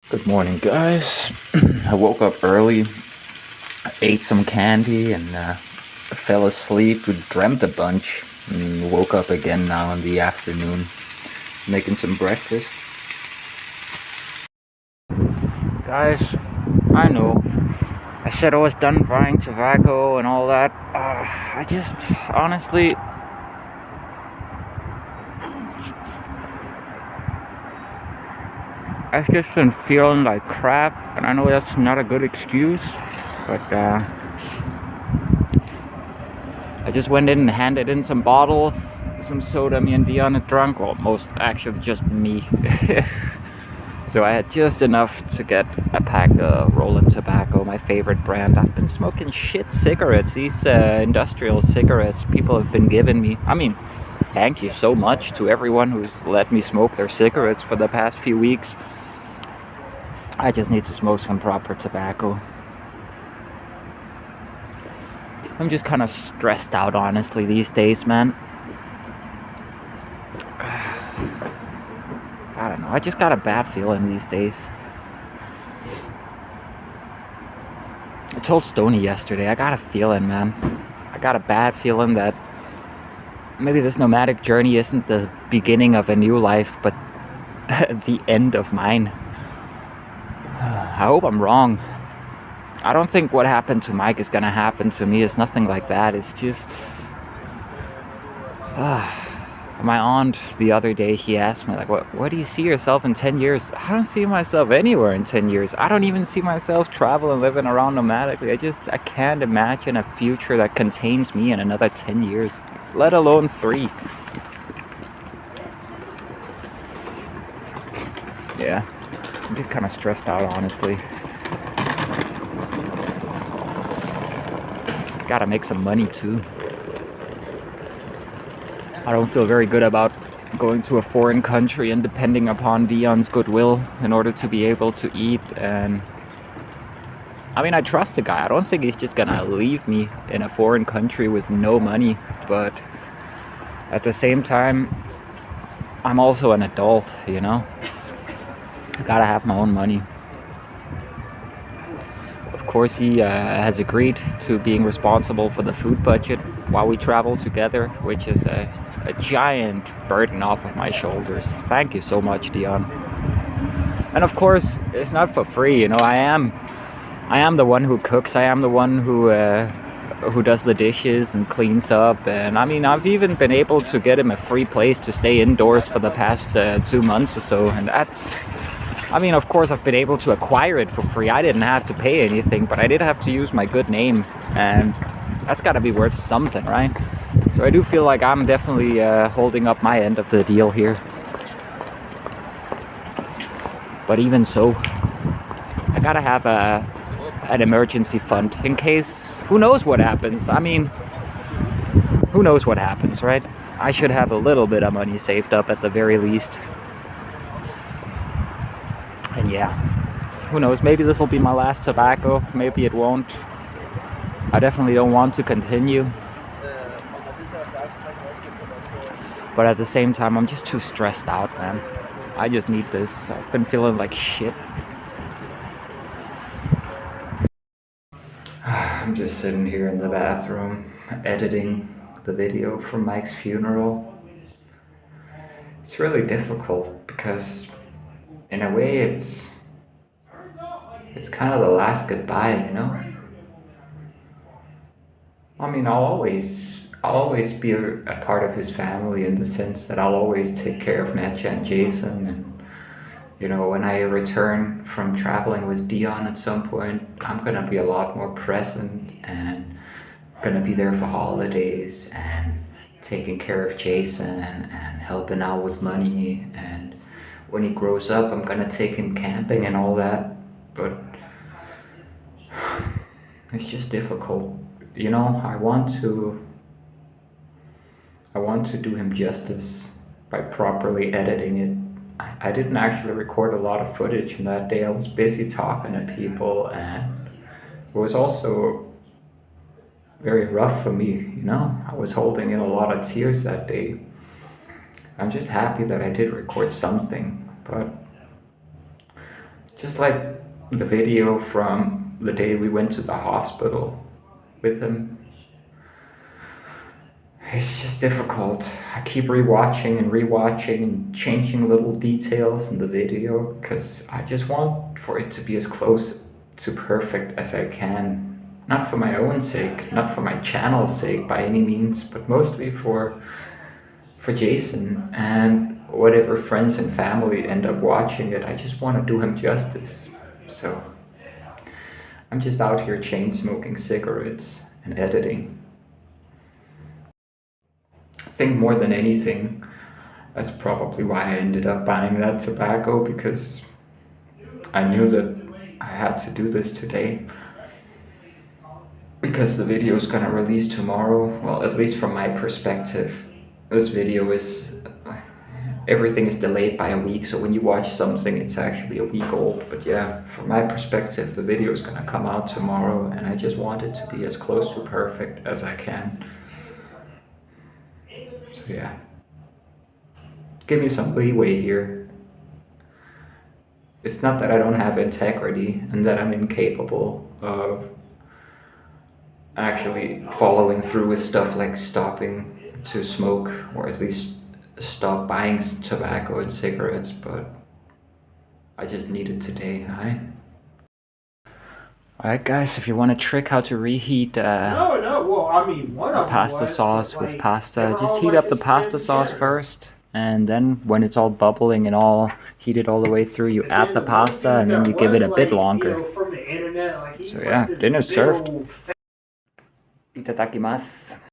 Good morning, guys. I woke up early, ate some candy, and fell asleep. Dreamt a bunch, and woke up again now in the afternoon, making some breakfast. Guys, I know. I said I was done buying tobacco and all that. I just, honestly, I've just been feeling like crap, and I know that's not a good excuse, but I just went in and handed in some bottles, some soda me and Dion had drunk. Well, most actually just me. So I had just enough to get a pack of Rollin' Tobacco, my favorite brand. I've been smoking shit cigarettes, these industrial cigarettes people have been giving me. I mean, thank you so much to everyone who's let me smoke their cigarettes for the past few weeks. I just need to smoke some proper tobacco. I'm just kind of stressed out, honestly, these days, man. I don't know. I just got a bad feeling these days. I told Stoney yesterday, I got a feeling, man. I got a bad feeling that maybe this nomadic journey isn't the beginning of a new life, but the end of mine. I hope I'm wrong. I don't think what happened to Mike is gonna happen to me. It's nothing like that. It's just... my aunt the other day, he asked me, like, what do you see yourself in 10 years? I don't see myself anywhere in 10 years. I don't even see myself traveling, living around nomadically. I can't imagine a future that contains me in another 10 years, let alone 3. Yeah, I'm just kind of stressed out, honestly. Gotta make some money too. I don't feel very good about going to a foreign country and depending upon Dion's goodwill in order to be able to eat. And I mean, I trust the guy. I don't think he's just gonna leave me in a foreign country with no money. But at the same time, I'm also an adult, you know? I gotta have my own money. Of course, he has agreed to being responsible for the food budget while we travel together, which is a giant burden off of my shoulders. Thank you so much, Dion. And of course, it's not for free. You know, I am the one who cooks. I am the one who does the dishes and cleans up. And I mean, I've even been able to get him a free place to stay indoors for the past 2 months or so. And that's... I mean, of course, I've been able to acquire it for free. I didn't have to pay anything, but I did have to use my good name, and that's got to be worth something, right? So I do feel like I'm definitely holding up my end of the deal here. But even so, I gotta have an emergency fund in case, who knows what happens. I mean, who knows what happens, right? I should have a little bit of money saved up at the very least. And yeah, who knows, maybe this will be my last tobacco, maybe it won't. I definitely don't want to continue. But at the same time, I'm just too stressed out, man. I just need this. I've been feeling like shit. I'm just sitting here in the bathroom, editing the video from Mike's funeral. It's really difficult because in a way it's kind of the last goodbye, you know? I mean, I'll always be a part of his family in the sense that I'll always take care of Netja and Jason. And, you know, when I return from traveling with Dion at some point, I'm gonna be a lot more present and gonna be there for holidays and taking care of Jason and helping out with money. And when he grows up, I'm gonna take him camping and all that. But it's just difficult. You know, I want to do him justice by properly editing it. I didn't actually record a lot of footage in that day. I was busy talking to people, and it was also very rough for me, you know? I was holding in a lot of tears that day. I'm just happy that I did record something, but Just like the video from the day we went to the hospital with him. It's just difficult. I keep rewatching and rewatching and changing little details in the video because I just want for it to be as close to perfect as I can. Not for my own sake, not for my channel's sake by any means, but mostly for Jason and whatever friends and family end up watching it. I just want to do him justice. So I'm just out here chain smoking cigarettes and editing. I think more than anything, that's probably why I ended up buying that tobacco, because I knew that I had to do this today. Because the video is gonna release tomorrow. Well, at least from my perspective, this video is everything is delayed by a week, so when you watch something it's actually a week old. But yeah, from my perspective the video is gonna come out tomorrow and I just want it to be as close to perfect as I can. So yeah, give me some leeway here. It's not that I don't have integrity and that I'm incapable of actually following through with stuff like stopping to smoke, or at least stop buying tobacco and cigarettes, but I just need it today, alright? Alright guys, if you want a trick how to reheat Well, I mean, one of them pasta was, sauce but, with like, pasta, they were just all, heat like, up the as pasta fast sauce together. first, and then when it's all bubbling and all heated all the way through, you And add then the the one pasta dude and then that you give it was, a bit like, longer. from the internet, like, So he's like yeah, this dinner's big served. old Itadakimasu.